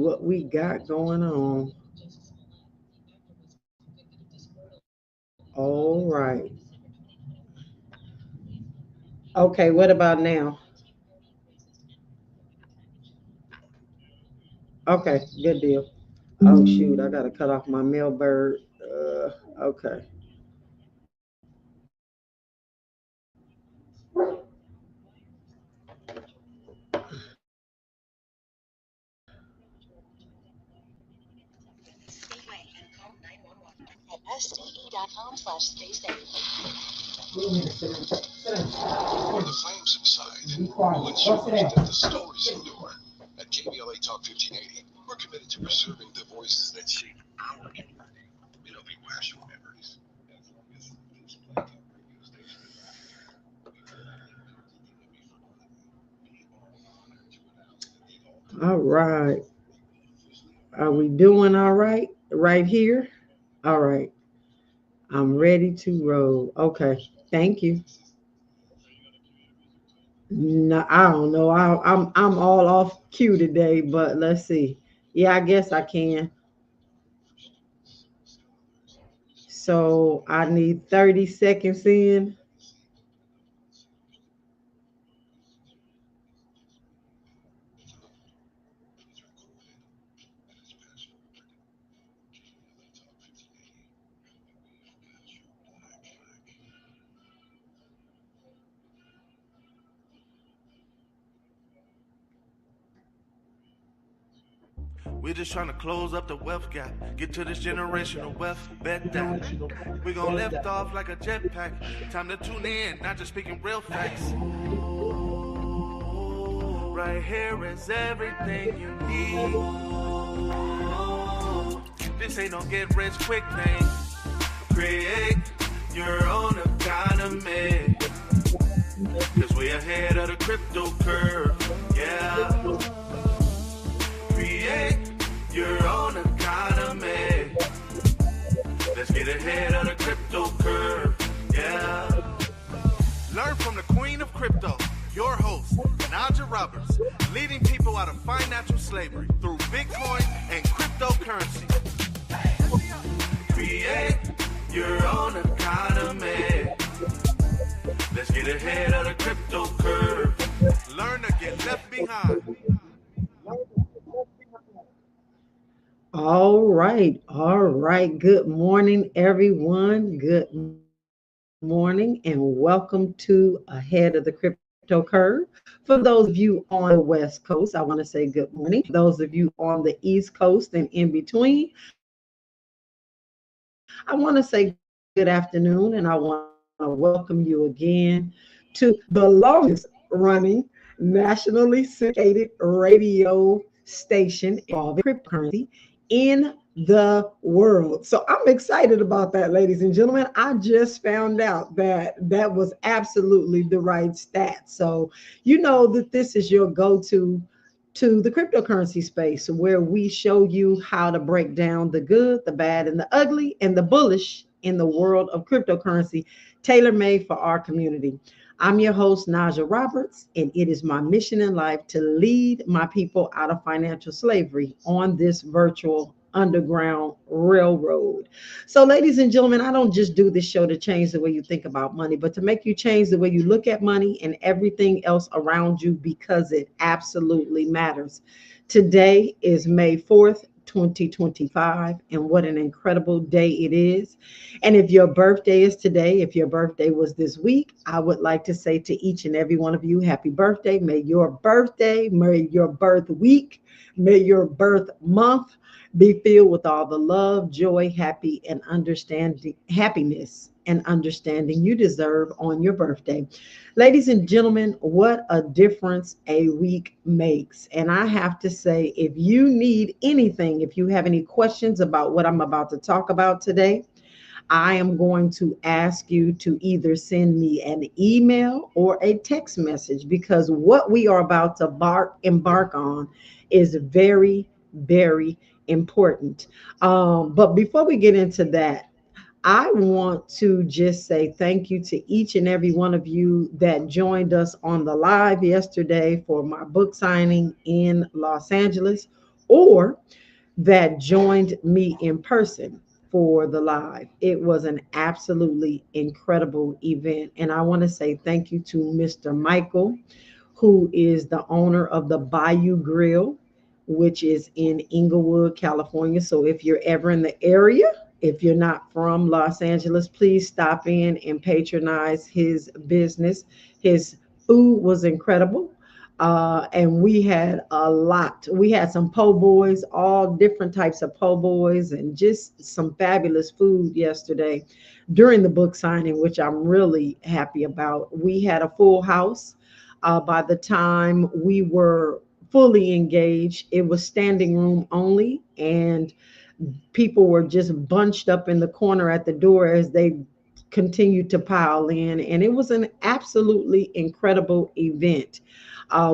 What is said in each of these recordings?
what we got going on. All right. Okay, what about now? Okay, good deal. Oh shoot, I gotta cut off my mailbird. Okay. When the flames subside, we'll ensure that the stories endure. At KBLA Talk 1580, we're committed to preserving the voices that shape our community. We know people have short memories. As long as this playtime radio station is out there, we will not let continue to be forgotten. We are honored to announce that the All all-time right. officially Are arrived. we doing all right? Right here? All right. I'm ready to roll. Okay. Thank you. No, I don't know. I'm all off cue today, but let's see. Yeah, I guess I can. So I need 30 seconds in. We're just trying to close up the wealth gap. Get to this generational wealth, bet that. We gon' lift off like a jetpack. Time to tune in, not just speaking real facts. Right here is everything you need. This ain't no get rich quick thing. Create your own economy. Cause we ahead of the crypto curve. Yeah. Create your own economy. Let's get ahead of the crypto curve. Yeah. Learn from the queen of crypto, your host, Naja Roberts, leading people out of financial slavery through Bitcoin and cryptocurrency. Create your own economy. Let's get ahead of the crypto curve. Learn to get left behind. All right. All right. Good morning, everyone. Good morning, and welcome to Ahead of the Crypto Curve. For those of you on the West Coast, I want to say good morning. Those of you on the East Coast and in between, I want to say good afternoon, and I want to welcome you again to the longest running nationally syndicated radio station involving cryptocurrency in the world. So I'm excited about that, ladies and gentlemen. I just found out that that was absolutely the right stat. So you know that this is your go-to to the cryptocurrency space where we show you how to break down the good, the bad, and the ugly, and the bullish in the world of cryptocurrency, tailor made for our community. I'm your host, Naja Roberts, and it is my mission in life to lead my people out of financial slavery on this virtual underground railroad. So, ladies and gentlemen, I don't just do this show to change the way you think about money, but to make you change the way you look at money and everything else around you because it absolutely matters. Today is May 4th, 2025, and what an incredible day it is. And if your birthday is today, if your birthday was this week, I would like to say to each and every one of you, happy birthday. May your birth week, may your birth month be filled with all the love, joy, happiness and understanding you deserve on your birthday. Ladies and gentlemen, what a difference a week makes. And I have to say, if you need anything, if you have any questions about what I'm about to talk about today, I am going to ask you to either send me an email or a text message because what we are about to embark on is very, very important. But before we get into that, I want to just say thank you to each and every one of you that joined us on the live yesterday for my book signing in Los Angeles, or that joined me in person for the live. It was an absolutely incredible event. And I want to say thank you to Mr. Michael, who is the owner of the Bayou Grill, which is in Inglewood, California. So if you're ever in the area, if you're not from Los Angeles, please stop in and patronize his business. His food was incredible. And we had a lot. We had some po' boys, all different types of po' boys, and just some fabulous food yesterday during the book signing, which I'm really happy about. We had a full house. By the time we were fully engaged, it was standing room only, and people were just bunched up in the corner at the door as they continued to pile in. And it was an absolutely incredible event.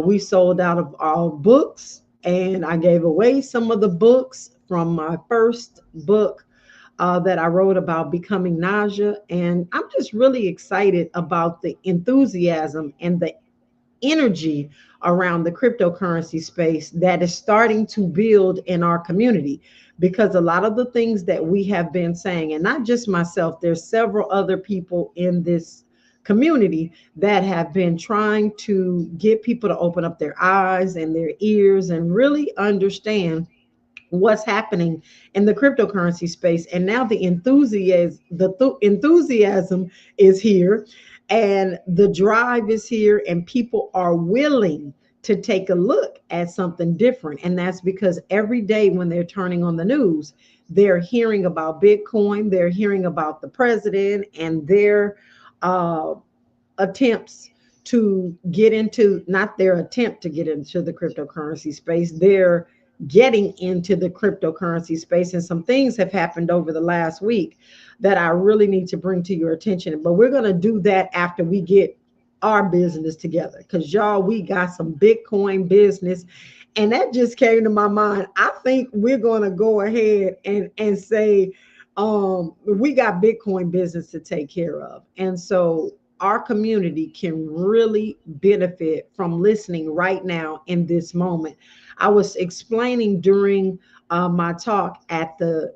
We sold out of our books, and I gave away some of the books from my first book that I wrote about becoming nausea. And I'm just really excited about the enthusiasm and the energy around the cryptocurrency space that is starting to build in our community, because a lot of the things that we have been saying, and not just myself, there's several other people in this community that have been trying to get people to open up their eyes and their ears and really understand what's happening in the cryptocurrency space. And now the enthusiasm is here, and the drive is here, and people are willing to take a look at something different. And that's because every day when they're turning on the news, they're hearing about Bitcoin, they're hearing about the president and their uh, attempts to get into, not their attempt to get into the cryptocurrency space, they're getting into the cryptocurrency space. And some things have happened over the last week that I really need to bring to your attention. But we're going to do that after we get our business together, because y'all, we got some Bitcoin business. And that just came to my mind. I think we're going to go ahead and say, we got Bitcoin business to take care of. And so our community can really benefit from listening right now in this moment. I was explaining during my talk at the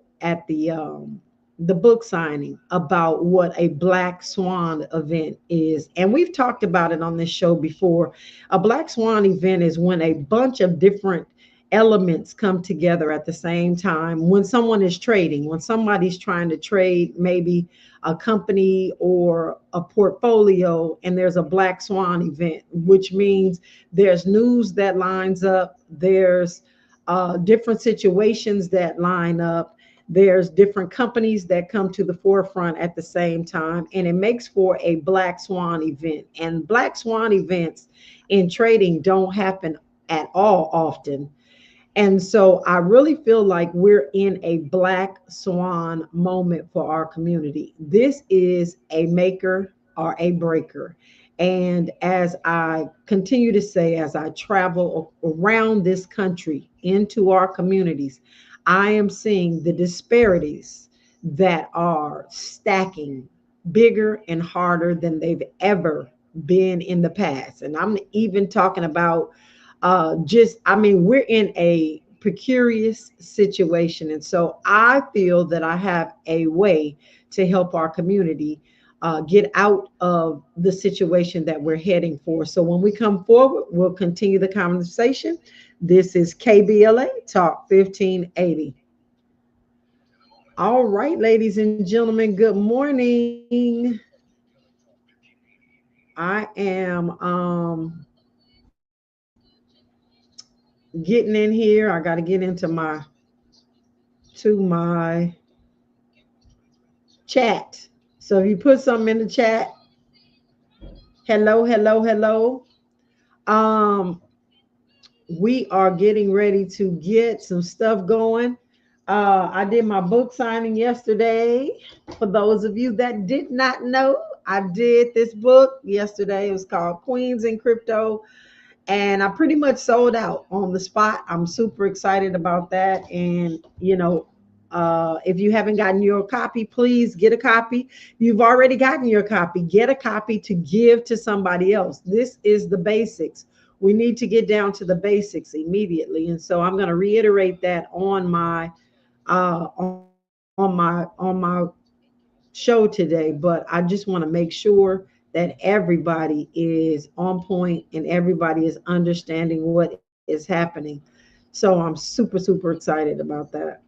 book signing about what a Black Swan event is, and we've talked about it on this show before. A Black Swan event is when a bunch of different elements come together at the same time. When someone is trading, when somebody's trying to trade maybe a company or a portfolio, and there's a Black Swan event, which means there's news that lines up, there's different situations that line up, there's different companies that come to the forefront at the same time, and it makes for a Black Swan event. And Black Swan events in trading don't happen at all often. And so I really feel like we're in a Black Swan moment for our community. This is a maker or a breaker. And as I continue to say, as I travel around this country into our communities, I am seeing the disparities that are stacking bigger and harder than they've ever been in the past. And I'm even talking about I mean, we're in a precarious situation. And so I feel that I have a way to help our community get out of the situation that we're heading for. So when we come forward, we'll continue the conversation. This is KBLA Talk 1580. All right, ladies and gentlemen, good morning. I am getting in here. I got to get into my chat. So if you put something in the chat, hello, hello, hello. Um, we are getting ready to get some stuff going. I did my book signing yesterday. For those of you that did not know, I did this book yesterday. It was called Queens in Crypto, and I pretty much sold out on the spot. I'm super excited about that. And if you haven't gotten your copy, please get a copy. You've already gotten your copy, get a copy to give to somebody else. This is the basics. we need to get down to the basics immediately. And so I'm going to reiterate that on my show today, but I just want to make sure that everybody is on point and everybody is understanding what is happening. So I'm super, super excited about that.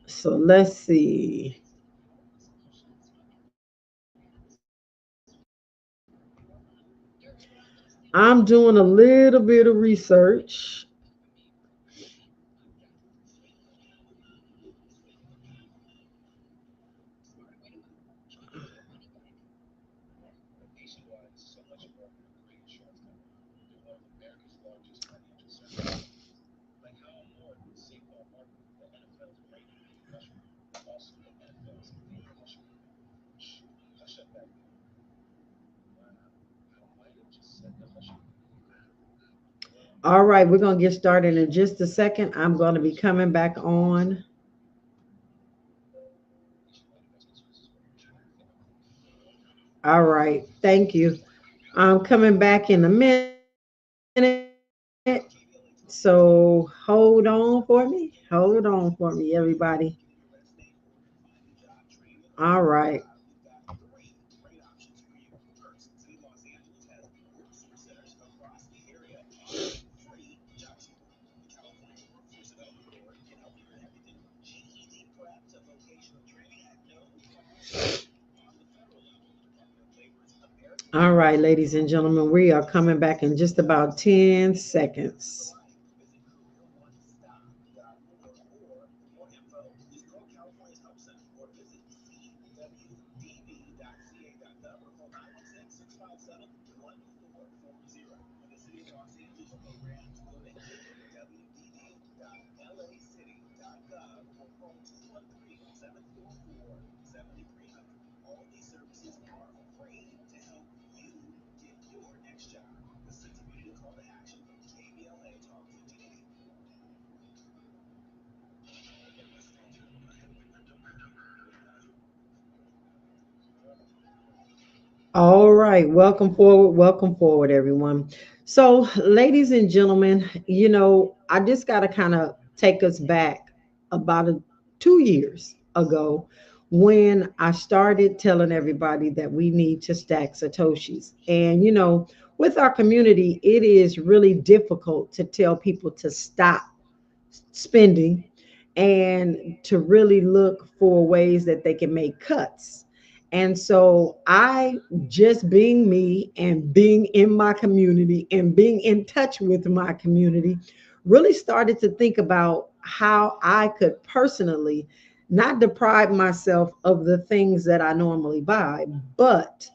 So let's see. I'm doing a little bit of research. All right, we're going to get started in just a second. I'm going to be coming back on. All right, thank you. I'm coming back in a minute. So hold on for me, everybody. All right. All right, ladies and gentlemen, we are coming back in just about 10 seconds. All right, welcome forward, everyone. So, ladies and gentlemen, I just got to kind of take us back about 2 years ago when I started telling everybody that we need to stack Satoshis. And, with our community, it is really difficult to tell people to stop spending and to really look for ways that they can make cuts. And so I, just being me and being in my community and being in touch with my community, really started to think about how I could personally not deprive myself of the things that I normally buy, but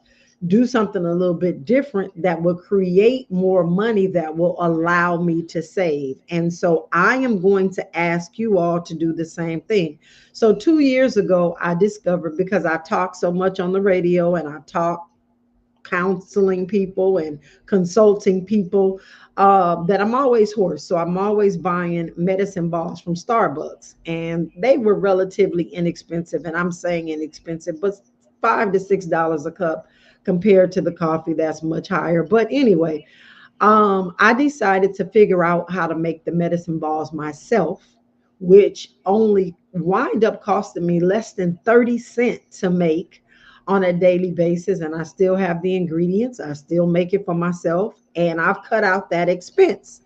do something a little bit different that will create more money that will allow me to save. And so I am going to ask you all to do the same thing. So 2 years ago, I discovered, because I talk so much on the radio and I talk counseling people and consulting people, that I'm always hoarse. So I'm always buying medicine balls from Starbucks, and they were relatively inexpensive. And I'm saying inexpensive, but $5 to $6 a cup compared to the coffee that's much higher. But anyway, I decided to figure out how to make the medicine balls myself, which only wind up costing me less than 30 cents to make on a daily basis. And I still have the ingredients. I still make it for myself. And I've cut out that expense.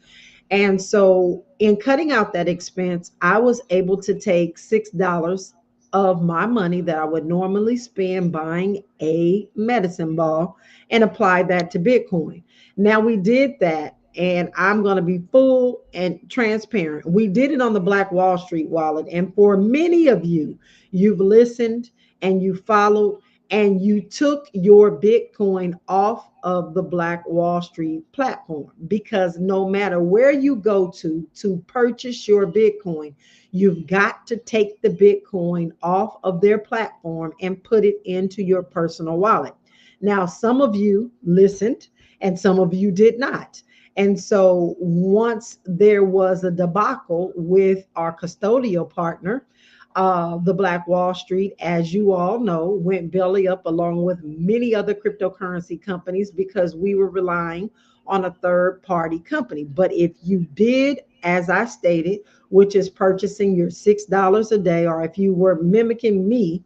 And so, in cutting out that expense, I was able to take $6 of my money that I would normally spend buying a medicine ball and apply that to Bitcoin. Now, we did that, and I'm going to be full and transparent. We did it on the Black Wall Street wallet. And for many of you, you've listened and you followed and you took your Bitcoin off of the Black Wall Street platform, because no matter where you go to purchase your Bitcoin, you've got to take the Bitcoin off of their platform and put it into your personal wallet. Now, some of you listened and some of you did not. And so once there was a debacle with our custodial partner, the Black Wall Street, as you all know, went belly up along with many other cryptocurrency companies, because we were relying on a third party company. But if you did, as I stated, which is purchasing your $6 a day, or if you were mimicking me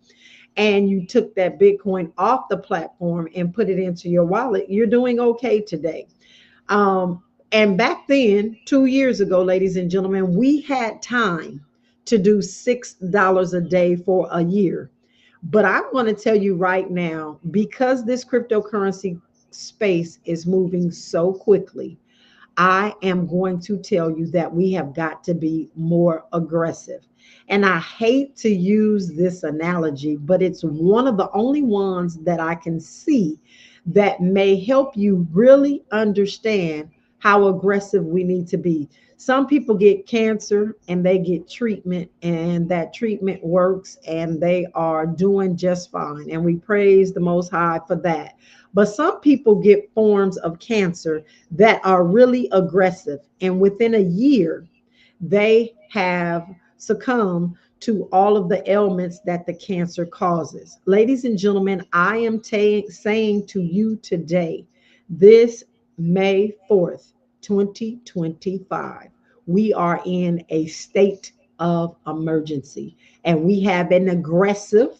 and you took that Bitcoin off the platform and put it into your wallet, you're doing okay today. Um, and back then, 2 years ago, ladies and gentlemen, we had time to do $6 a day for a year. But I want to tell you right now, because this cryptocurrency space is moving so quickly, I am going to tell you that we have got to be more aggressive. And I hate to use this analogy, but it's one of the only ones that I can see that may help you really understand how aggressive we need to be. Some people get cancer and they get treatment, and that treatment works and they are doing just fine. And we praise the Most High for that. But some people get forms of cancer that are really aggressive. And within a year, they have succumbed to all of the ailments that the cancer causes. Ladies and gentlemen, I am saying to you today, this May 4th, 2025, we are in a state of emergency and we have an aggressive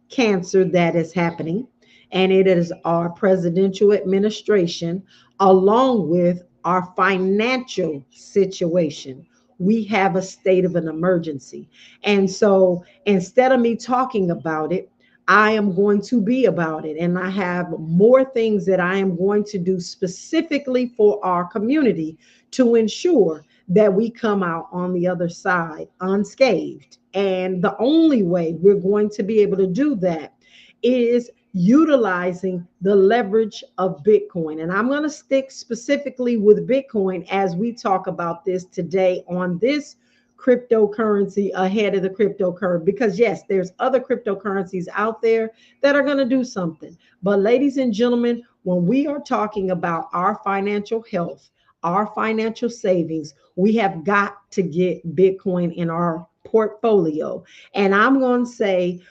cancer that is happening. And it is our presidential administration, along with our financial situation. We have a state of an emergency. And so instead of me talking about it, I am going to be about it. And I have more things that I am going to do specifically for our community to ensure that we come out on the other side unscathed. And the only way we're going to be able to do that is utilizing the leverage of Bitcoin. And I'm going to stick specifically with Bitcoin as we talk about this today on this cryptocurrency ahead of the crypto curve. Because, yes, there's other cryptocurrencies out there that are going to do something. But, ladies and gentlemen, when we are talking about our financial health, our financial savings, we have got to get Bitcoin in our portfolio. And I'm going to say,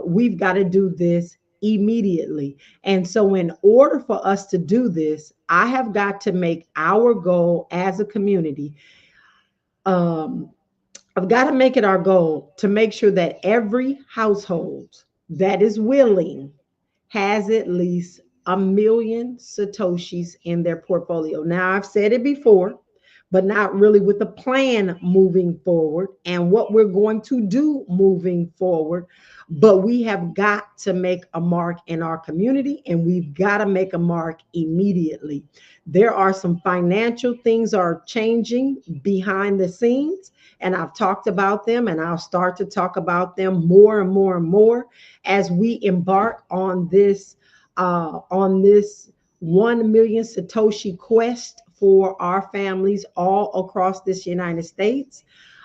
we've got to do this immediately. And so, in order for us to do this, I have got to make our goal as a community. Um, I've got to make it our goal to make sure that every household that is willing has at least 1 million Satoshis in their portfolio. Now, I've said it before, but not really with a plan moving forward and what we're going to do moving forward. But we have got to make a mark in our community, and we've got to make a mark immediately. There are some financial things are changing behind the scenes, and I've talked about them, and I'll start to talk about them more and more and more as we embark on this 1 million Satoshi quest for our families all across this United States.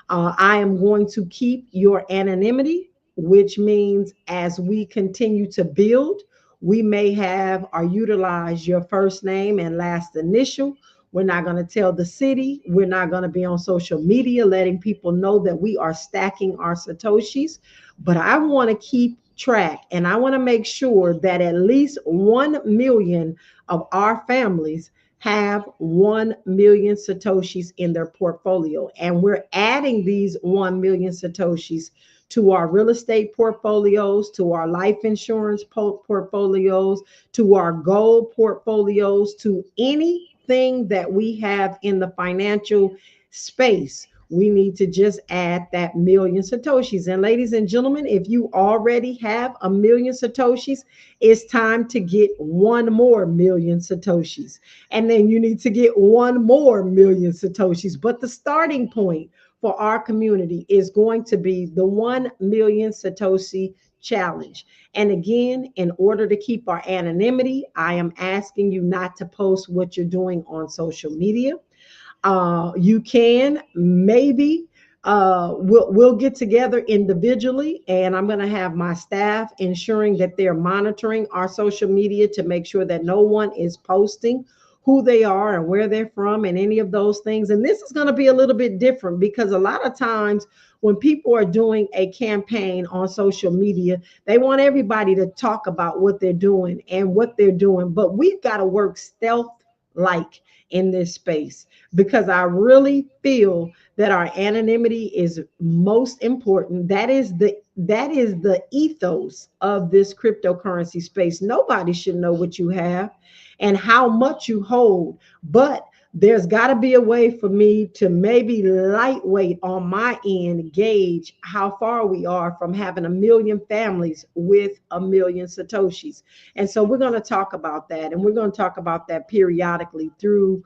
I am going to keep your anonymity, which means as we continue to build, we may have or utilize your first name and last initial. We're not going to tell the city. We're not going to be on social media letting people know that we are stacking our Satoshis. But I want to keep track and I want to make sure that at least 1 million of our families have 1 million Satoshis in their portfolio. And we're adding these 1 million Satoshis to our real estate portfolios, to our life insurance portfolios, to our gold portfolios, to anything that we have in the financial space. We need to just add that million Satoshis. And ladies and gentlemen, if you already have 1 million Satoshis, it's time to get 1 more million Satoshis. And then you need to get 1 more million Satoshis. But the starting point for our community is going to be the 1 million Satoshi challenge. And again, in order to keep our anonymity, I am asking you not to post what you're doing on social media. You can maybe we'll get together individually, and I'm going to have my staff ensuring that they're monitoring our social media to make sure that no one is posting who they are and where they're from and any of those things. And this is going to be a little bit different because a lot of times when people are doing a campaign on social media, they want everybody to talk about what they're doing and what they're doing. But we've got to work stealth like in this space, because I really feel that our anonymity is most important. That is the ethos of this cryptocurrency space. Nobody should know what you have and how much you hold, but there's got to be a way for me to maybe lightweight on my end gauge how far we are from having a million families with a million satoshis. And so we're going to talk about that, and we're going to talk about that periodically through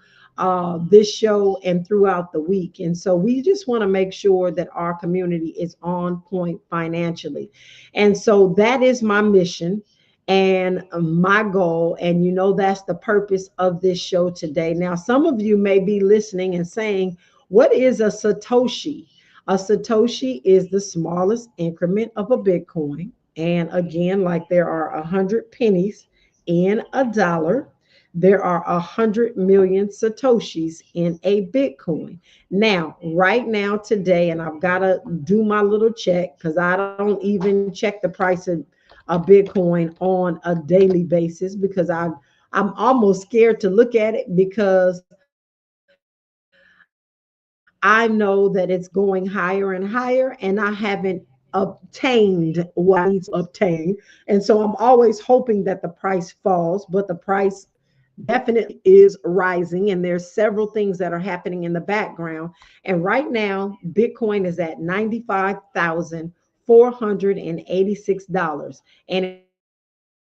this show and throughout the week. And so we just want to make sure that our community is on point financially. And so that is my mission and my goal. And that's the purpose of this show today. Now, some of you may be listening and saying, what is a Satoshi? A Satoshi is the smallest increment of a Bitcoin. And again, like there are 100 pennies in a dollar, there are 100 million Satoshis in a Bitcoin. Now, right now, today, and I've got to do my little check because I don't even check the price of a Bitcoin on a daily basis, because I'm almost scared to look at it, because I know that it's going higher and higher, and I haven't obtained what I need to obtain. And so I'm always hoping that the price falls, but the price definitely is rising, and there's several things that are happening in the background. And right now Bitcoin is at $95,486. And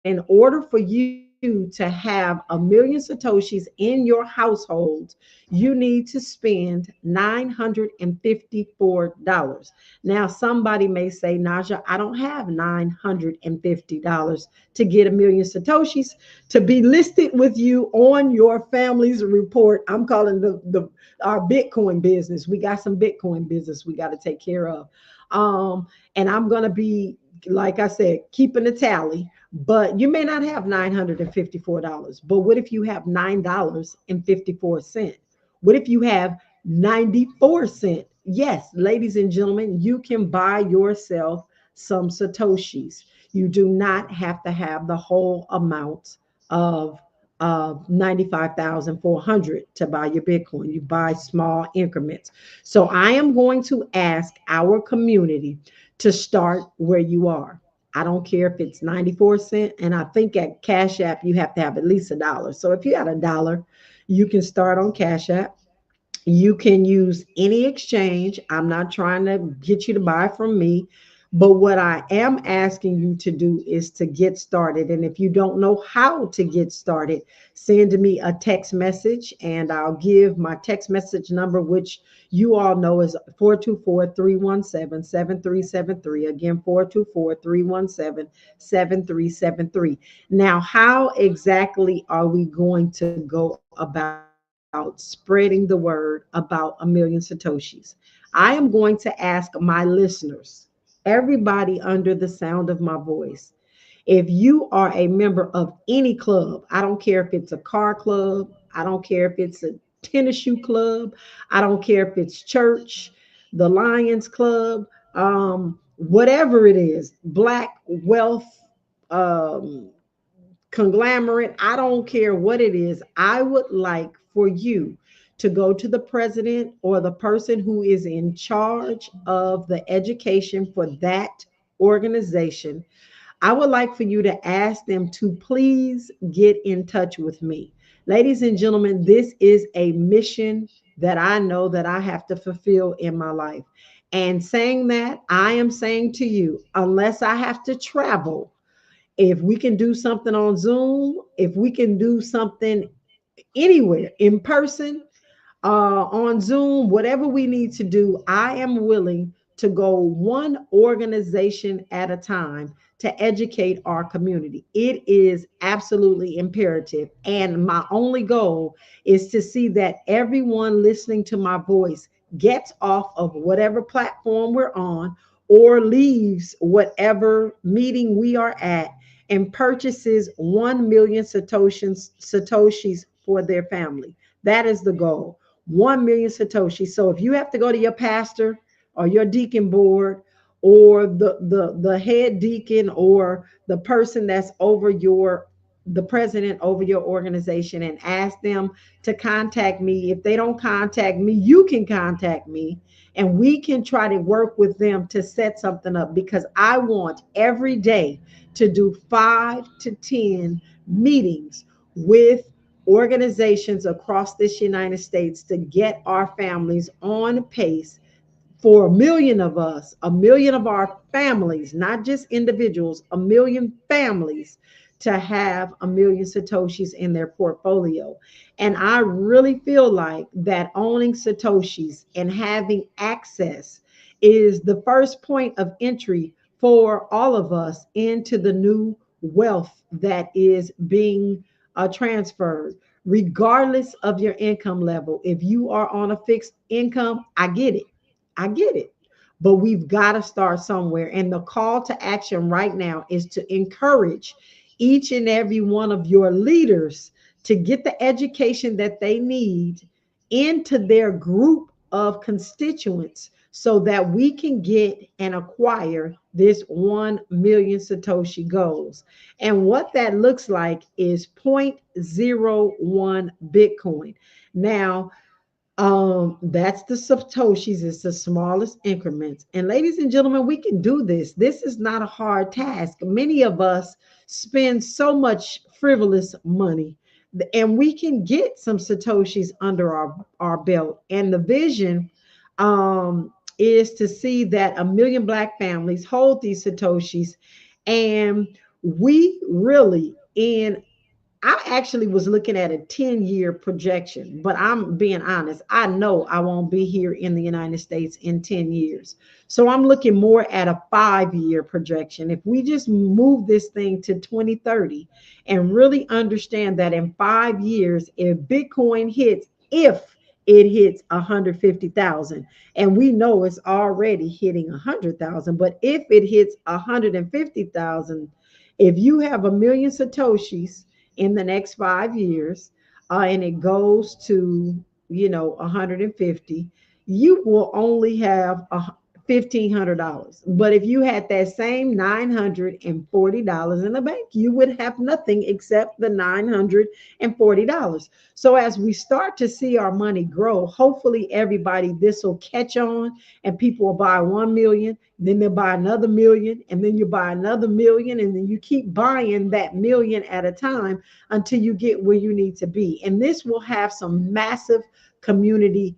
in order for you to have a million satoshis in your household, you need to spend $954. Now somebody may say, Naja, I don't have $950 to get a million satoshis to be listed with you on your family's report. I'm calling the our Bitcoin business. We got some Bitcoin business we got to take care of. And I'm going to be, like I said, keeping a tally. But you may not have $954. But what if you have $9.54? What if you have 94 cents? Yes, ladies and gentlemen, you can buy yourself some Satoshis. You do not have to have the whole amount of 95,400 to buy your Bitcoin. You buy small increments. So I am going to ask our community to start where you are. I don't care if it's 94 cents. And I think at Cash App, you have to have at least $1. So if you got $1, you can start on Cash App. You can use any exchange. I'm not trying to get you to buy from me. But what I am asking you to do is to get started. And if you don't know how to get started, send me a text message, and I'll give my text message number, which you all know is 424-317-7373. Again, 424-317-7373. Now, how exactly are we going to go about spreading the word about a million Satoshis? I am going to ask my listeners, everybody under the sound of my voice, if you are a member of any club, I don't care if it's a car club, I don't care if it's a tennis shoe club, I don't care if it's church, the Lions Club, whatever it is, Black Wealth, um, conglomerate, I don't care what it is. I would like for you to go to the president or the person who is in charge of the education for that organization. I would like for you to ask them to please get in touch with me. Ladies and gentlemen, this is a mission that I know that I have to fulfill in my life. And saying that, I am saying to you, unless I have to travel, if we can do something on Zoom, if we can do something anywhere in person, on Zoom, whatever we need to do, I am willing to go one organization at a time to educate our community. It is absolutely imperative. And my only goal is to see that everyone listening to my voice gets off of whatever platform we're on or leaves whatever meeting we are at and purchases 1 million satoshis for their family. That is the goal. 1 million satoshis. So if you have to go to your pastor or your deacon board or the head deacon or the person that's over the president over your organization and ask them to contact me. If they don't contact me, you can contact me and we can try to work with them to set something up, because I want every day to do 5 to 10 meetings with organizations across this United States to get our families on pace for a million of us, a million of our families, not just individuals, a million families to have a million Satoshis in their portfolio. And I really feel like that owning Satoshis and having access is the first point of entry for all of us into the new wealth that is being transferred, regardless of your income level. If you are on a fixed income, I get it. I get it. But we've got to start somewhere. And the call to action right now is to encourage each and every one of your leaders to get the education that they need into their group of constituents so that we can get and acquire this 1 million Satoshi goals. And what that looks like is 0.01 Bitcoin. Now, that's the Satoshis. It's the smallest increments. And ladies and gentlemen, we can do this. This is not a hard task. Many of us spend so much frivolous money, and we can get some Satoshis under our belt. And the vision is to see that a million Black families hold these Satoshis. And we really, in I actually was looking at a 10-year projection, but I'm being honest. I know I won't be here in the United States in 10 years. So I'm looking more at a 5-year projection. If we just move this thing to 2030 and really understand that in 5 years, if it hits 150,000, and we know it's already hitting 100,000, but if it hits 150,000, if you have a million Satoshis in the next 5 years, and it goes to 150, you will only have $1,500. But if you had that same $940 in the bank, you would have nothing except the $940. So as we start to see our money grow, hopefully everybody, this will catch on, and people will buy 1 million, then they'll buy another million, and then you buy another million, and then you keep buying that million at a time until you get where you need to be. And this will have some massive community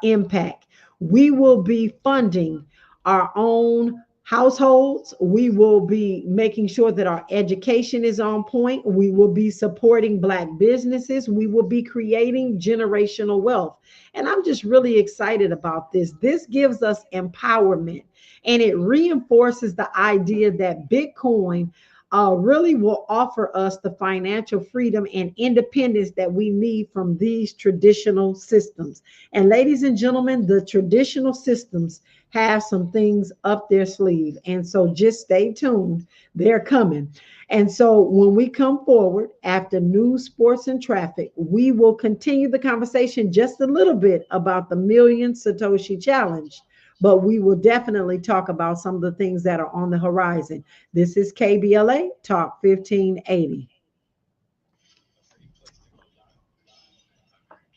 impact. We will be funding our own households. We will be making sure that our education is on point. We will be supporting Black businesses. We will be creating generational wealth. And I'm just really excited about this. This gives us empowerment, and it reinforces the idea that Bitcoin really will offer us the financial freedom and independence that we need from these traditional systems. And ladies and gentlemen, the traditional systems have some things up their sleeve. And so just stay tuned. They're coming. And so when we come forward after news, sports, and traffic, we will continue the conversation just a little bit about the Million Satoshi Challenge, but we will definitely talk about some of the things that are on the horizon. This is KBLA Talk 1580.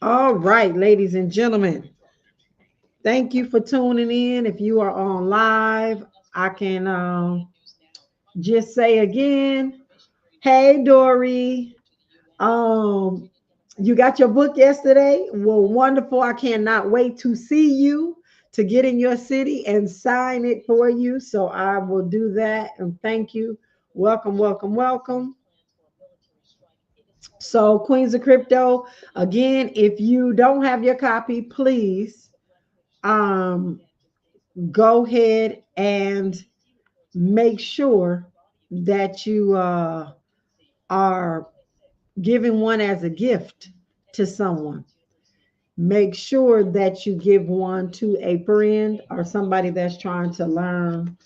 All right, ladies and gentlemen, thank you for tuning in. If you are on live, I can just say again, hey, Dory. Um, you got your book yesterday? Well, wonderful. I cannot wait to see you, to get in your city and sign it for you. So I will do that. And thank you. Welcome, welcome, welcome. So, Queens of Crypto, again, if you don't have your copy, please um, go ahead and make sure that you are giving one as a gift to someone. Make sure that you give one to a friend or somebody that's trying to learn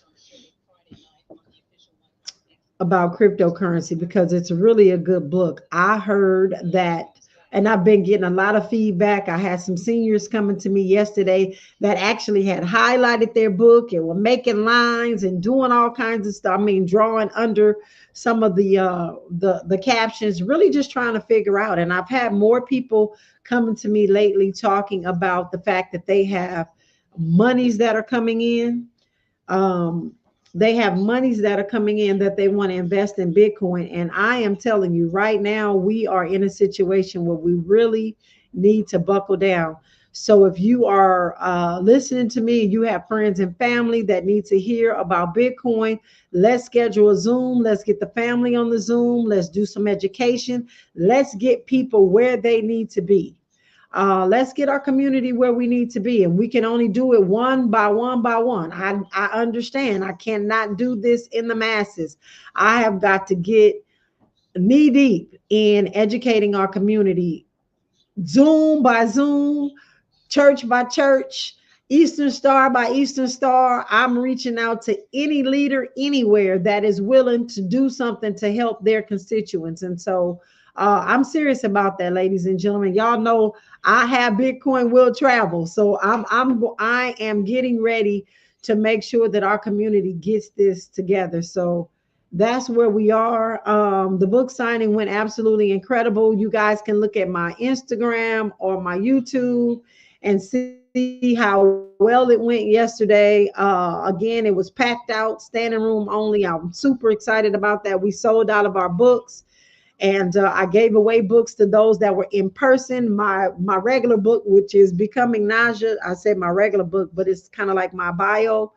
about cryptocurrency, because it's really a good book. I heard that And I've been getting a lot of feedback. I had some seniors coming to me yesterday that actually had highlighted their book and were making lines and doing all kinds of stuff. I mean, drawing under some of the captions, really just trying to figure out. And I've had more people coming to me lately talking about the fact that they have monies that are coming in. um, they have monies that are coming in that they want to invest in Bitcoin. And I am telling you right now, we are in a situation where we really need to buckle down. So if you are listening to me, you have friends and family that need to hear about Bitcoin, let's schedule a Zoom. Let's get the family on the Zoom. Let's do some education. Let's get people where they need to be. Let's get our community where we need to be, and we can only do it one by one by one. I understand I cannot do this in the masses. I have got to get knee deep in educating our community, Zoom by Zoom, church by church, Eastern Star by Eastern Star. I'm reaching out to any leader anywhere that is willing to do something to help their constituents. And so I'm serious about that, ladies and gentlemen. Y'all know I have Bitcoin will travel. So I am getting ready to make sure that our community gets this together. So that's where we are. The book signing went absolutely incredible. You guys can look at my Instagram or my YouTube and see how well it went yesterday. Again, it was packed out, standing room only. I'm super excited about that. We sold out of our books, and I gave away books to those that were in person. My regular book, which is Becoming Naja, I said my regular book, but it's kind of like my bio.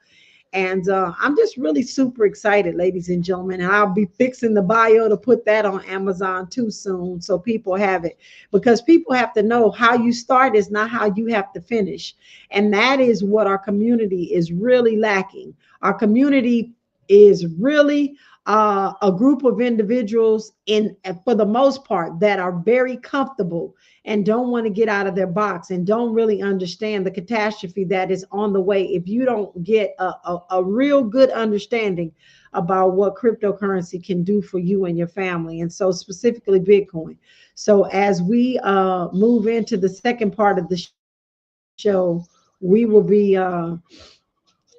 And I'm just really super excited, ladies and gentlemen. And I'll be fixing the bio to put that on Amazon too soon so people have it. Because people have to know how you start is not how you have to finish. And that is what our community is really lacking. Our community is really a group of individuals, in for the most part, that are very comfortable and don't want to get out of their box and don't really understand the catastrophe that is on the way if you don't get a real good understanding about what cryptocurrency can do for you and your family, and so specifically Bitcoin. So as we move into the second part of the show, we will be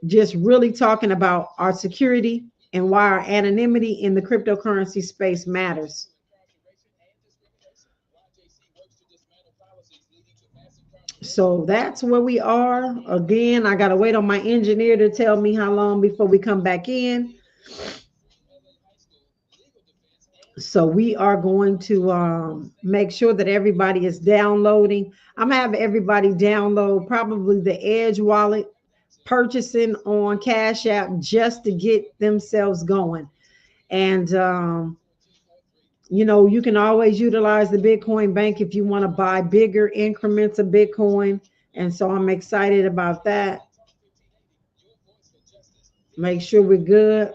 just really talking about our security and why our anonymity in the cryptocurrency space matters. So that's where we are. Again, I got to wait on my engineer to tell me how long before we come back in. So we are going to make sure that everybody is downloading. I'm gonna have everybody download probably the Edge wallet, purchasing on Cash App just to get themselves going. And you can always utilize the Bitcoin Bank if you want to buy bigger increments of Bitcoin. And so I'm excited about that. Make sure we're good.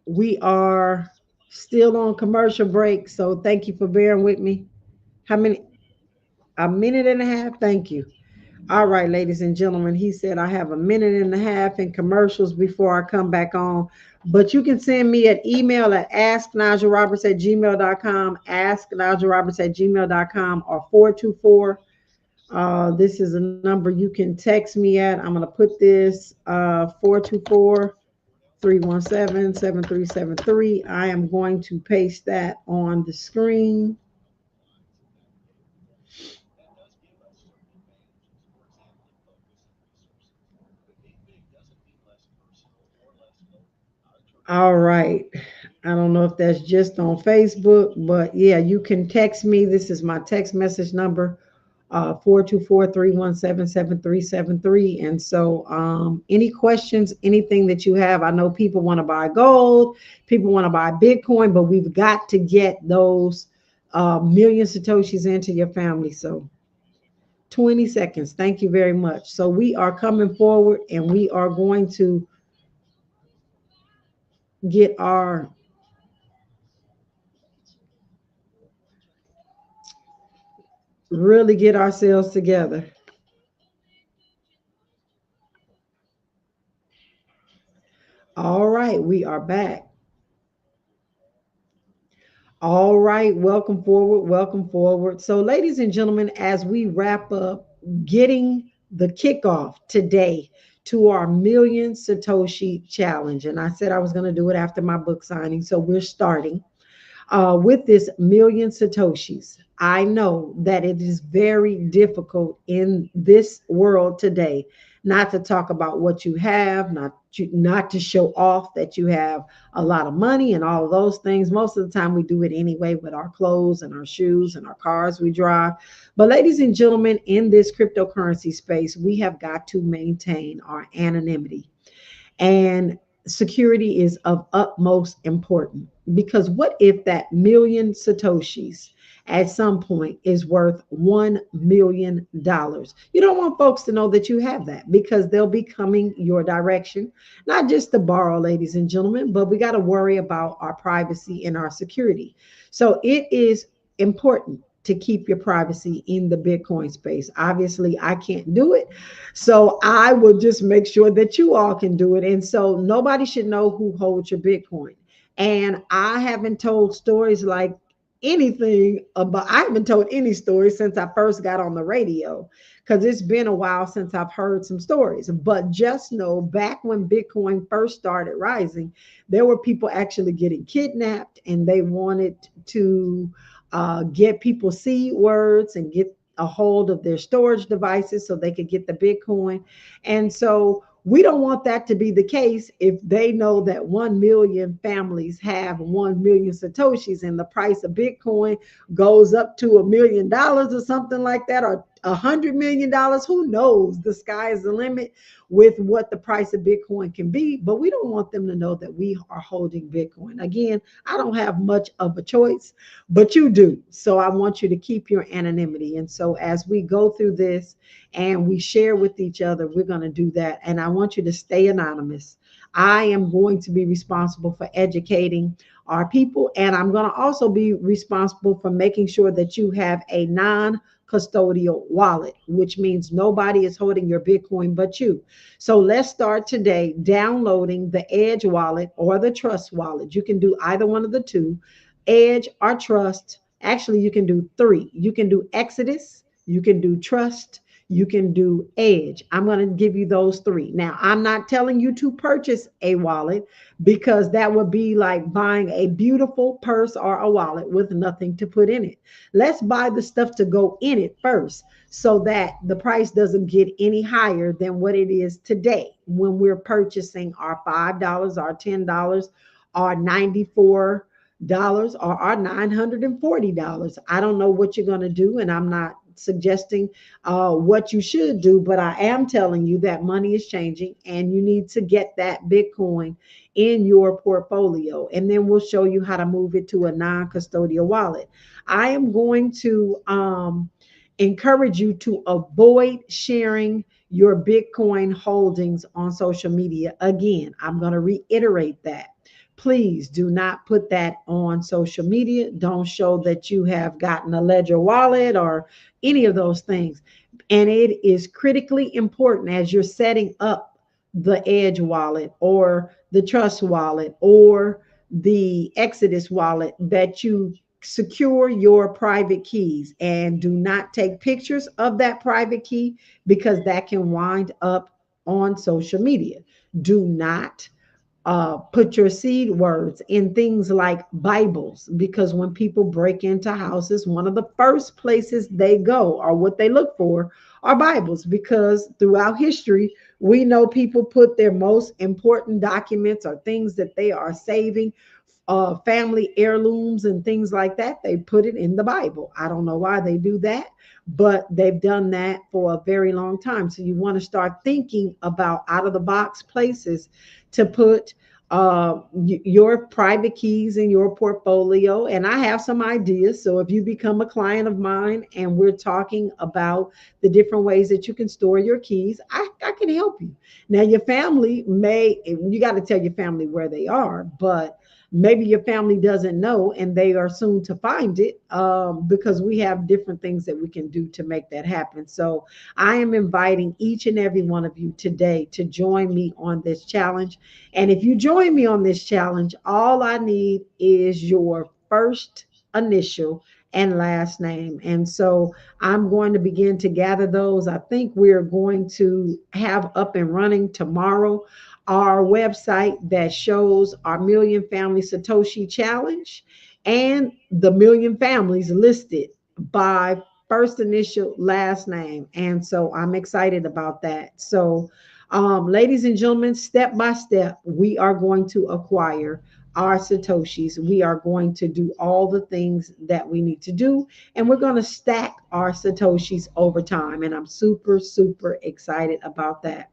We are still on commercial break, so thank you for bearing with me. How many? A minute and a half. Thank you. All right, ladies and gentlemen. He said I have a minute and a half in commercials before I come back on. But you can send me an email at asknajaroberts@gmail.com, asknajaroberts@gmail.com, or 424. This is a number you can text me at. I'm going to put this 424 317 I am going to paste that on the screen. All right. I don't know if that's just on Facebook, but yeah, you can text me. This is my text message number, 424 And so, any questions, anything that you have, I know people want to buy gold, people want to buy Bitcoin, but we've got to get those million Satoshis into your family. So, 20 seconds. Thank you very much. So, we are coming forward and we are going to get our really get ourselves together. are back. All right, welcome forward, welcome forward. So, ladies and gentlemen, as we wrap up getting the kickoff today to our Million Satoshi challenge, and I said I was going to do it after my book signing, so we're starting with this Million Satoshis. I know that it is very difficult in this world today not to talk about what you have, not to show off that you have a lot of money and all of those things. Most of the time, we do it anyway with our clothes and our shoes and our cars we drive. But, ladies and gentlemen, in this cryptocurrency space, we have got to maintain our anonymity. And security is of utmost importance, because what if that million satoshis at some point is worth $1 million? You don't want folks to know that you have that, because they'll be coming your direction, not just to borrow, ladies and gentlemen, but we got to worry about our privacy and our security. So it is important to keep your privacy in the Bitcoin space. Obviously, I can't do it, so I will just make sure that you all can do it. And so nobody should know who holds your Bitcoin. And I haven't told stories like anything about, I haven't told any stories since I first got on the radio, because it's been a while since I've heard some stories. But just know, back when Bitcoin first started rising, there were people actually getting kidnapped, and they wanted to get people seed words and get a hold of their storage devices so they could get the Bitcoin. And so we don't want that to be the case if they know that 1 million families have 1 million Satoshis, and the price of Bitcoin goes up to $1 million or something like that, or $100 million. Who knows? The sky is the limit with what the price of Bitcoin can be. But we don't want them to know that we are holding Bitcoin. Again, I don't have much of a choice, but you do. So I want you to keep your anonymity. And so as we go through this and we share with each other, we're going to do that. And I want you to stay anonymous. I am going to be responsible for educating our people, and I'm going to also be responsible for making sure that you have a non-custodial wallet, which means nobody is holding your Bitcoin but you. So let's start today downloading the Edge wallet or the Trust wallet. You can do either one of the two, Edge or Trust. Actually, you can do three. You can do Exodus, you can do Trust, you can do Edge. I'm going to give you those three. Now, I'm not telling you to purchase a wallet, because that would be like buying a beautiful purse or a wallet with nothing to put in it. Let's buy the stuff to go in it first, so that the price doesn't get any higher than what it is today when we're purchasing our $5, our $10, our $94 or our $940. I don't know what you're going to do, and I'm not suggesting what you should do, but I am telling you that money is changing and you need to get that Bitcoin in your portfolio. And then we'll show you how to move it to a non-custodial wallet. I am going to encourage you to avoid sharing your Bitcoin holdings on social media. Again, I'm going to reiterate that. Please do not put that on social media. Don't show that you have gotten a Ledger wallet or any of those things. And it is critically important, as you're setting up the Edge wallet or the Trust wallet or the Exodus wallet, that you secure your private keys and do not take pictures of that private key, because that can wind up on social media. Do not put your seed words in things like Bibles, because when people break into houses, one of the first places they go, or what they look for, are Bibles, because throughout history, we know people put their most important documents or things that they are saving, family heirlooms and things like that, they put it in the Bible. I don't know why they do that, but they've done that for a very long time. So you want to start thinking about out of the box places to put your private keys in your portfolio. And I have some ideas. So if you become a client of mine and we're talking about the different ways that you can store your keys, I can help you. Now, your family may, you got to tell your family where they are, but Maybe your family doesn't know and they are soon to find it, because we have different things that we can do to make that happen. So I am inviting each and every one of you today to join me on this challenge. And if you join me on this challenge, all I need is your first initial and last name. And so I'm going to begin to gather those. I think we're going to have up and running tomorrow our website that shows our Million Family Satoshi Challenge and the million families listed by first initial, last name. And so I'm excited about that. So, ladies and gentlemen, step by step, we are going to acquire our Satoshis. We are going to do all the things that we need to do, and we're going to stack our Satoshis over time. And I'm super, super excited about that.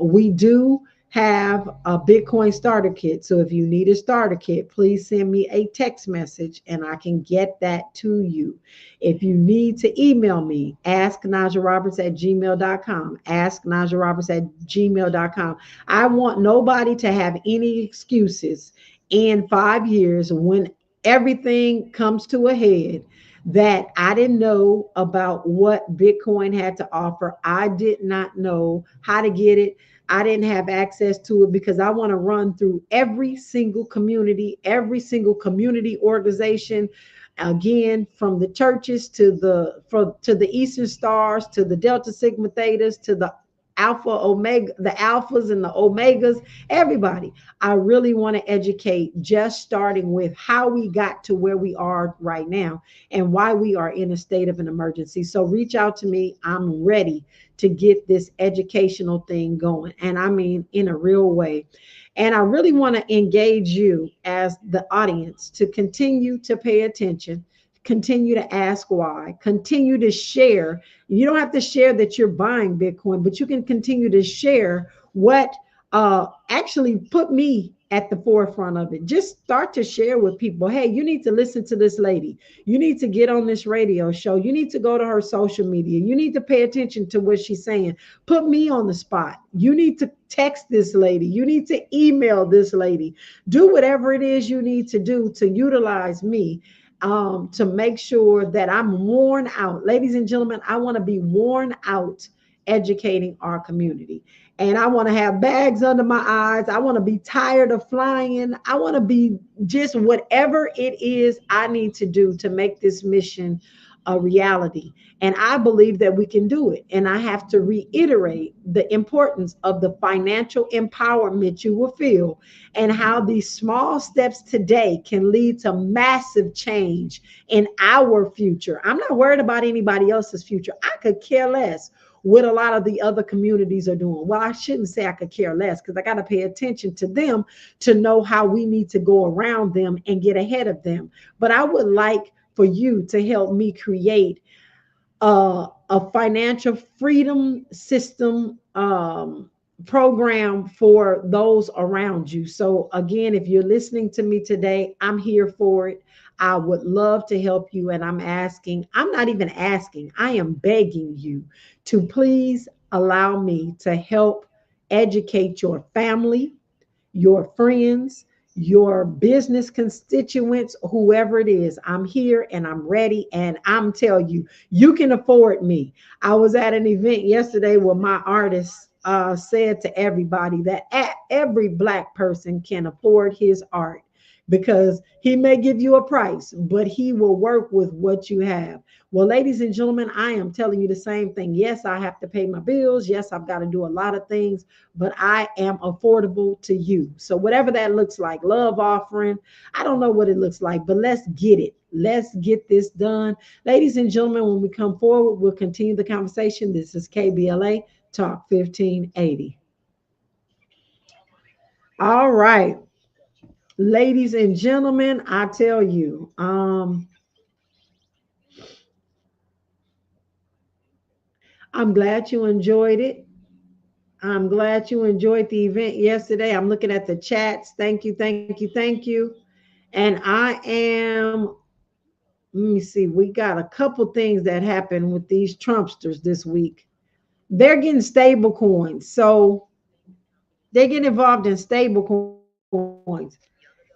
We do have a Bitcoin starter kit. So if you need a starter kit, please send me a text message and I can get that to you. If you need to email me, asknajaroberts@gmail.com. Asknajaroberts@gmail.com. I want nobody to have any excuses in 5 years when everything comes to a head that I didn't know about what Bitcoin had to offer. I did not know how to get it. I didn't have access to it because I want to run through every single community organization, again, from the churches to the Eastern Stars, to the Delta Sigma Thetas, to the Alpha Omega, the Alphas and the Omegas, everybody. I really want to educate, just starting with how we got to where we are right now and why we are in a state of an emergency. So reach out to me. I'm ready to get this educational thing going. And I mean, in a real way. And I really want to engage you as the audience to continue to pay attention, continue to ask why, continue to share. You don't have to share that you're buying Bitcoin, but you can continue to share what actually put me at the forefront of it. Just start to share with people, hey, you need to listen to this lady. You need to get on this radio show. You need to go to her social media. You need to pay attention to what she's saying. Put me on the spot. You need to text this lady. You need to email this lady. Do whatever it is you need to do to utilize me, to make sure that I'm worn out. Ladies and gentlemen, I want to be worn out educating our community. And I want to have bags under my eyes. I want to be tired of flying. I want to be just whatever it is I need to do to make this mission a reality. And I believe that we can do it. And I have to reiterate the importance of the financial empowerment you will feel and how these small steps today can lead to massive change in our future. I'm not worried about anybody else's future. I could care less what a lot of the other communities are doing. Well, I shouldn't say I could care less because I got to pay attention to them to know how we need to go around them and get ahead of them. But I would like for you to help me create a financial freedom system, program for those around you. So, again, if you're listening to me today, I'm here for it. I would love to help you. And I'm not even asking, I am begging you to please allow me to help educate your family, your friends, your business constituents, whoever it is. I'm here and I'm ready. And I'm telling you, you can afford me. I was at an event yesterday where my artist said to everybody that every Black person can afford his art, because he may give you a price, but he will work with what you have. Well, ladies and gentlemen, I am telling you the same thing. Yes, I have to pay my bills. Yes, I've got to do a lot of things, but I am affordable to you. So whatever that looks like, love offering, I don't know what it looks like, but let's get it. Let's get this done. Ladies and gentlemen, when we come forward, we'll continue the conversation. This is KBLA Talk 1580. All right. Ladies and gentlemen, I tell you, I'm glad you enjoyed it. I'm glad you enjoyed the event yesterday. I'm looking at the chats. Thank you, thank you, thank you. And I am, let me see, we got a couple things that happened with these Trumpsters this week. They're getting stable coins. So they get involved in stable coins.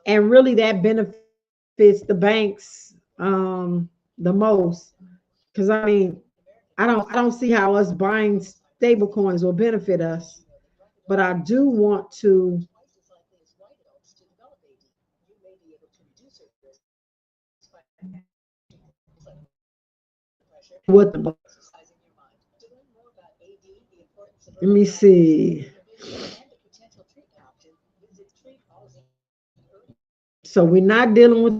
and really that benefits the banks the most. Because I mean, I don't see how us buying stable coins will benefit us, but I do want to what the let me see. So we're not dealing with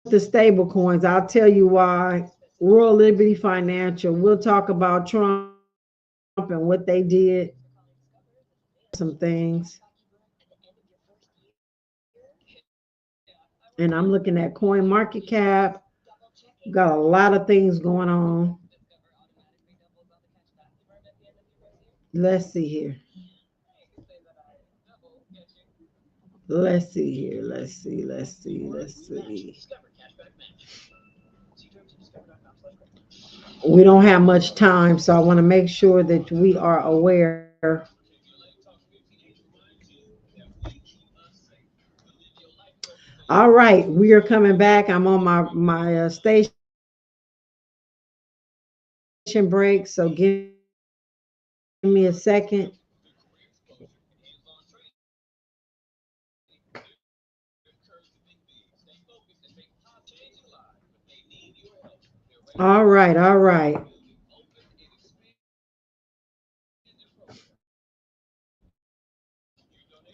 the stable coins. I'll tell you why. World Liberty Financial. We'll talk about Trump and what they did. Some things. And I'm looking at coin market cap. Got a lot of things going on. Let's see here. Let's see here. Let's see. We don't have much time, so I want to make sure that we are aware. All right, we are coming back. I'm on my station break, so give me a second. All right.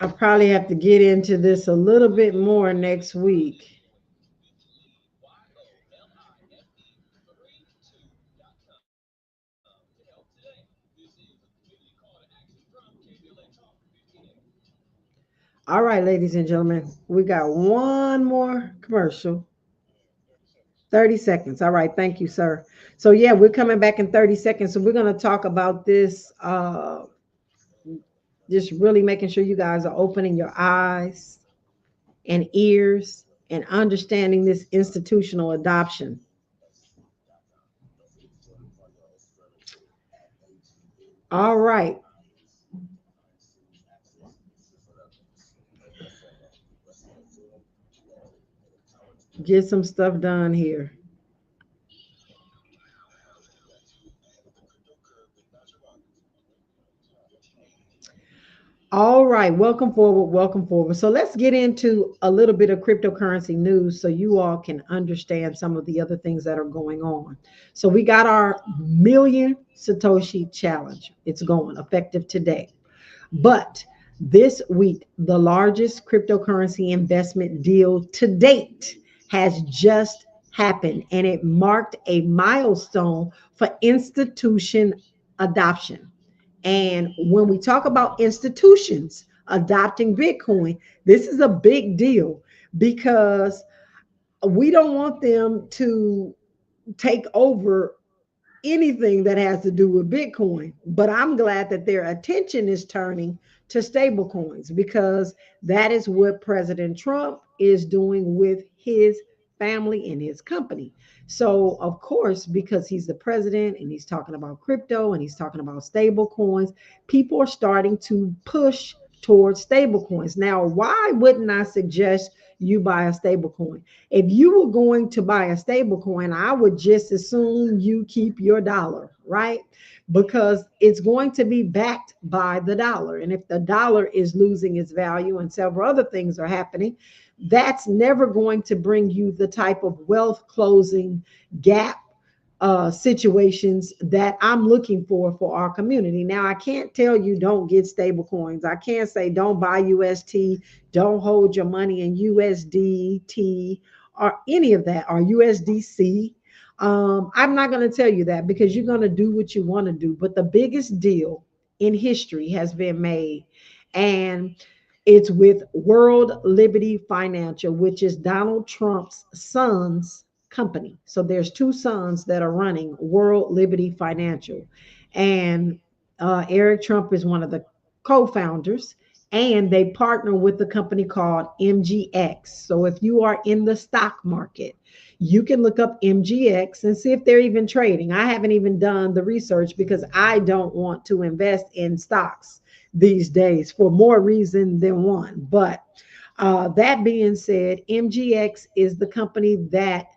I probably have to get into this a little bit more next week. All right, ladies and gentlemen, we got one more commercial. 30 seconds. All right. Thank you, sir. So, yeah, we're coming back in 30 seconds. So, we're going to talk about this, just really making sure you guys are opening your eyes and ears and understanding this institutional adoption. All right. Get some stuff done here. All right, welcome forward, welcome forward. So let's get into a little bit of cryptocurrency news so you all can understand some of the other things that are going on. So we got our Million Satoshi challenge. It's going effective today. But this week, the largest cryptocurrency investment deal to date has just happened, and it marked a milestone for institution adoption. And when we talk about institutions adopting Bitcoin, this is a big deal because we don't want them to take over anything that has to do with Bitcoin. But I'm glad that their attention is turning to stable coins because that is what President Trump is doing with his family and his company. So, of course, because he's the president and he's talking about crypto and he's talking about stable coins, people are starting to push towards stable coins. Now, why wouldn't I suggest you buy a stable coin? If you were going to buy a stable coin, I would just assume you keep your dollar, right? Because it's going to be backed by the dollar. And if the dollar is losing its value and several other things are happening, that's never going to bring you the type of wealth closing gap situations that I'm looking for our community. Now, I can't tell you don't get stable coins. I can't say don't buy UST, don't hold your money in USDT or any of that, or USDC. I'm not going to tell you that because you're going to do what you want to do. But the biggest deal in history has been made, and it's with World Liberty Financial, which is Donald Trump's son's company. So there's two sons that are running World Liberty Financial, and Eric Trump is one of the co-founders, and they partner with a company called MGX. So if you are in the stock market, you can look up MGX and see if they're even trading. I haven't even done the research because I don't want to invest in stocks these days for more reason than one. But That being said, MGX is the company that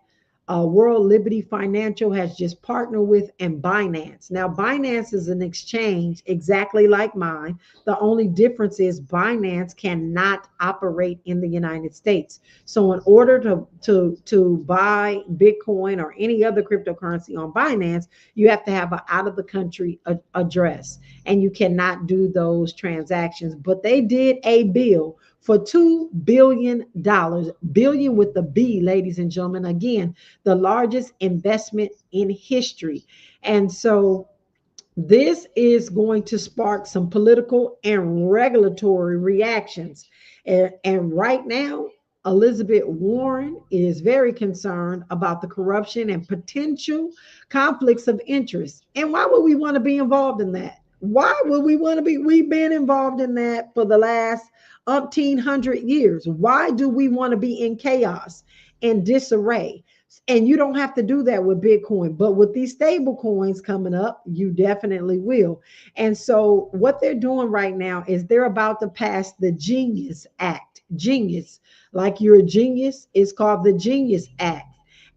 World Liberty Financial has just partnered with, and Binance. Now, Binance is an exchange exactly like mine. The only difference is Binance cannot operate in the United States. So, in order to buy Bitcoin or any other cryptocurrency on Binance, you have to have an out of the country address, and you cannot do those transactions. But they did a bill for $2 billion, billion with the B, ladies and gentlemen. Again, the largest investment in history. And so this is going to spark some political and regulatory reactions. And right now, Elizabeth Warren is very concerned about the corruption and potential conflicts of interest. And why would we want to be involved in that? Why would we want to be? We've been involved in that for the last umpteen hundred years. Why do we want to be in chaos and disarray? And you don't have to do that with Bitcoin, but with these stable coins coming up, you definitely will. And so, what they're doing right now is they're about to pass the Genius Act. Genius, like you're a genius, is called the Genius Act.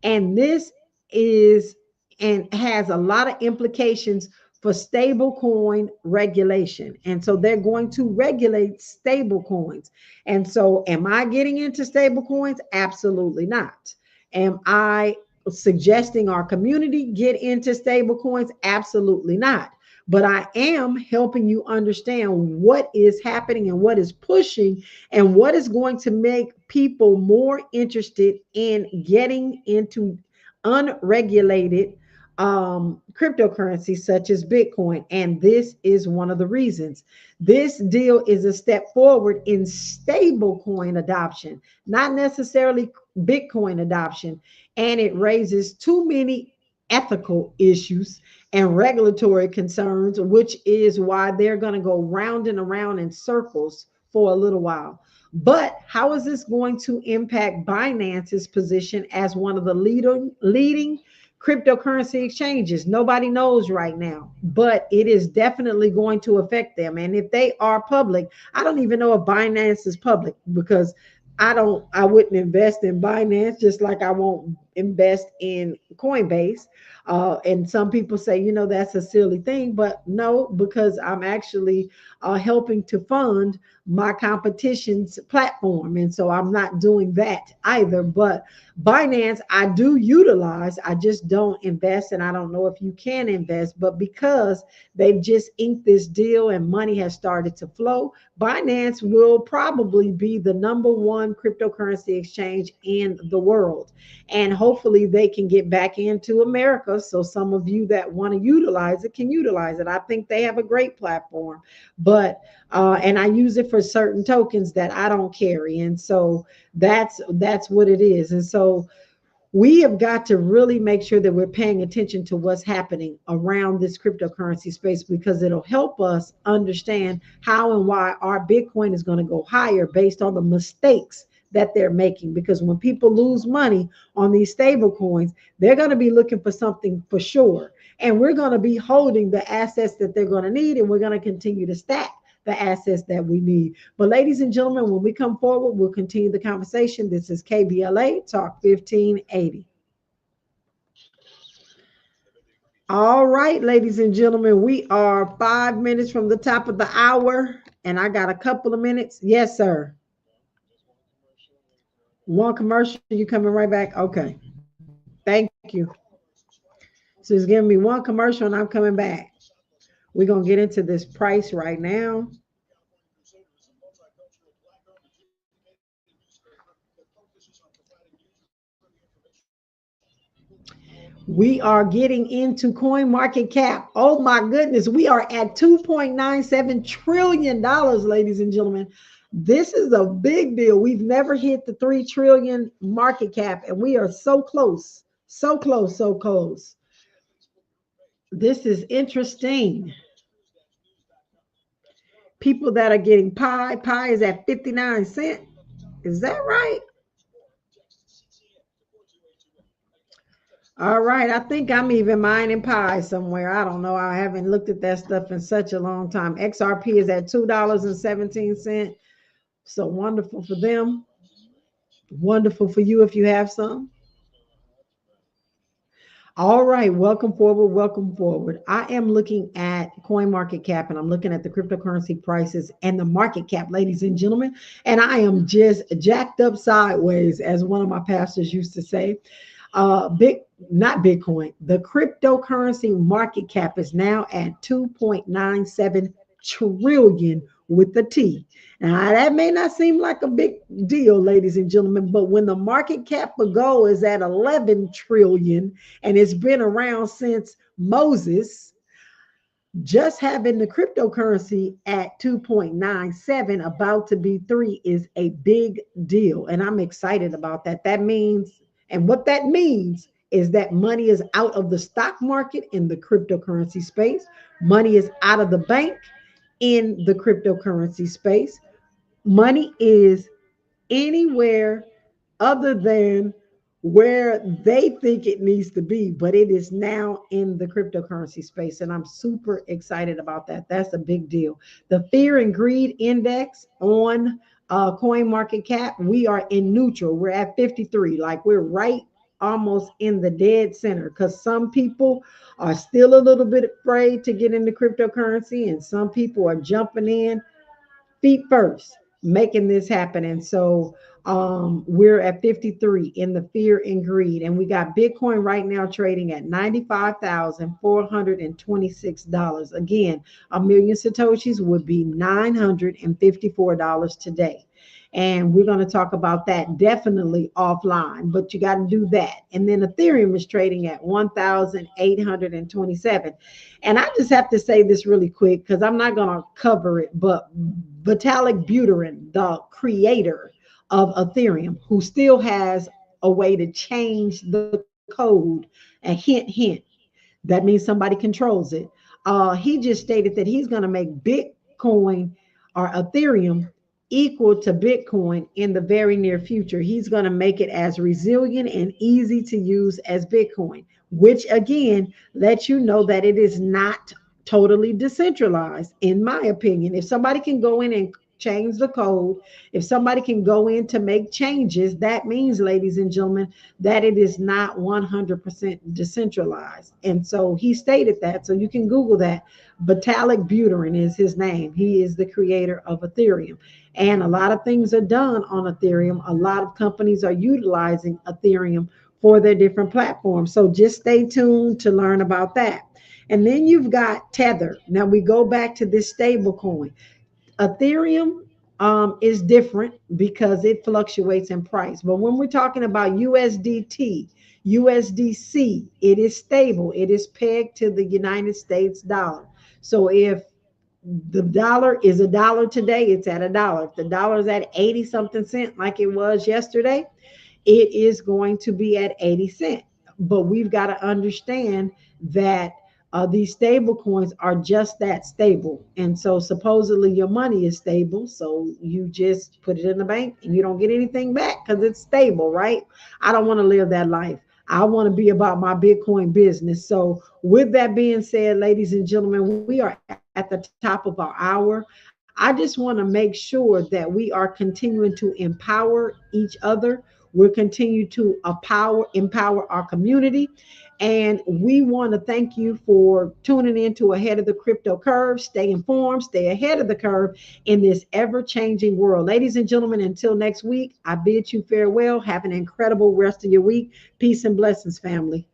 And this is and has a lot of implications for stable coin regulation. And so, they're going to regulate stable coins. And so, am I getting into stable coins? Absolutely not. Am I suggesting our community get into stable coins? Absolutely not. But I am helping you understand what is happening and what is pushing and what is going to make people more interested in getting into unregulated cryptocurrencies such as Bitcoin. And this is one of the reasons. This deal is a step forward in stable coin adoption, not necessarily Bitcoin adoption. And it raises too many ethical issues and regulatory concerns, which is why they're going to go round and around in circles for a little while. But how is this going to impact Binance's position as one of the leading cryptocurrency exchanges? Nobody knows right now, but it is definitely going to affect them. And if they are public, I don't even know if Binance is public because I wouldn't invest in Binance just like I won't invest in Coinbase. And some people say, that's a silly thing, but no, because I'm actually helping to fund my competition's platform. And so I'm not doing that either. But Binance, I do utilize, I just don't invest. And I don't know if you can invest, but because they've just inked this deal and money has started to flow, Binance will probably be the number one cryptocurrency exchange in the world. And hopefully they can get back into America. So some of you that want to utilize it can utilize it. I think they have a great platform, but and I use it for certain tokens that I don't carry. And so that's what it is. And so we have got to really make sure that we're paying attention to what's happening around this cryptocurrency space, because it'll help us understand how and why our Bitcoin is going to go higher based on the mistakes that they're making. Because when people lose money on these stable coins, they're going to be looking for something for sure. And we're going to be holding the assets that they're going to need, and we're going to continue to stack the assets that we need. But ladies and gentlemen, when we come forward, we'll continue the conversation. This is KBLA Talk 1580. All right, ladies and gentlemen, we are 5 minutes from the top of the hour, and I got a couple of minutes. Yes, sir. One commercial, you coming right back? Okay. Thank you. So it's giving me one commercial and I'm coming back. We're going to get into this price right now. We are getting into coin market cap. Oh my goodness, we are at $2.97 trillion, ladies and gentlemen. This is a big deal. We've never hit the 3 trillion market cap, and we are so close, so close, so close. This is interesting. People that are getting pie is at 59 cents. Is that right? All right, I think I'm even mining pie somewhere. I don't know. I haven't looked at that stuff in such a long time. XRP is at $2.17. So wonderful for them. Wonderful for you if you have some. All right, welcome forward, welcome forward. I am looking at coin market cap and I'm looking at the cryptocurrency prices and the market cap, ladies and gentlemen. And I am just jacked up sideways, as one of my pastors used to say. Big, not Bitcoin, the cryptocurrency market cap is now at 2.97 trillion with the T. Now, that may not seem like a big deal, ladies and gentlemen, but when the market cap of gold is at 11 trillion and it's been around since Moses, just having the cryptocurrency at 2.97, about to be 3, is a big deal. And I'm excited about that. That means, and what that means is that money is out of the stock market in the cryptocurrency space, money is out of the bank in the cryptocurrency space, money is anywhere other than where they think it needs to be, but it is now in the cryptocurrency space. And I'm super excited about that. That's a big deal. The fear and greed index on coin market cap, we are in neutral. We're at 53, like we're right almost in the dead center, because some people are still a little bit afraid to get into cryptocurrency and some people are jumping in feet first, making this happen. And so we're at 53 in the fear and greed. And we got Bitcoin right now trading at $95,426. Again, a million Satoshis would be $954 today. And we're going to talk about that definitely offline, but you got to do that. And then Ethereum is trading at 1,827. And I just have to say this really quick because I'm not going to cover it, but Vitalik Buterin, the creator of Ethereum, who still has a way to change the code, and hint, that means somebody controls it. He just stated that he's going to make Bitcoin or Ethereum equal to Bitcoin in the very near future. He's going to make it as resilient and easy to use as Bitcoin, which again lets you know that it is not totally decentralized, in my opinion. If somebody can go in and change the code, if somebody can go in to make changes, that means, ladies and gentlemen, that it is not 100% decentralized. And so he stated that. So you can Google that. Vitalik Buterin is his name. He is the creator of Ethereum. And a lot of things are done on Ethereum. A lot of companies are utilizing Ethereum for their different platforms. So just stay tuned to learn about that. And then you've got Tether. Now we go back to this stable coin. Ethereum is different because it fluctuates in price. But when we're talking about USDT, USDC, it is stable. It is pegged to the United States dollar. So if the dollar is a dollar today, it's at a dollar. If the dollar is at 80 something cent like it was yesterday, it is going to be at 80 cents. But we've got to understand that these stable coins are just that, stable. And so supposedly your money is stable. So you just put it in the bank and you don't get anything back because it's stable, right? I don't want to live that life. I want to be about my Bitcoin business. So with that being said, ladies and gentlemen, we are at the top of our hour. I just want to make sure that we are continuing to empower each other. We're continuing to empower our community. And we want to thank you for tuning in to Ahead of the Crypto Curve. Stay informed, stay ahead of the curve in this ever changing world. Ladies and gentlemen, until next week, I bid you farewell. Have an incredible rest of your week. Peace and blessings, family.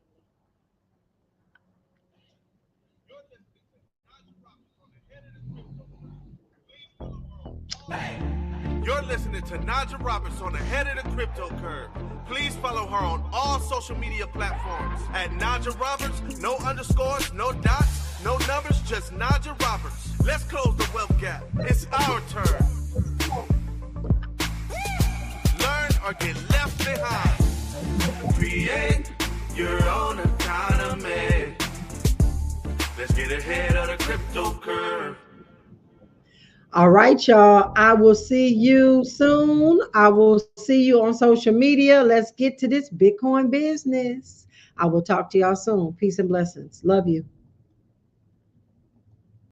You're listening to Naja Roberts on the head of the crypto curve. Please follow her on all social media platforms at Naja Roberts. No underscores, no dots, no numbers, just Naja Roberts. Let's close the wealth gap. It's our turn. Learn or get left behind. Create your own economy. Let's get ahead of the crypto curve. All right, y'all. I will see you soon. I will see you on social media. Let's get to this Bitcoin business. I will talk to y'all soon. Peace and blessings. Love you.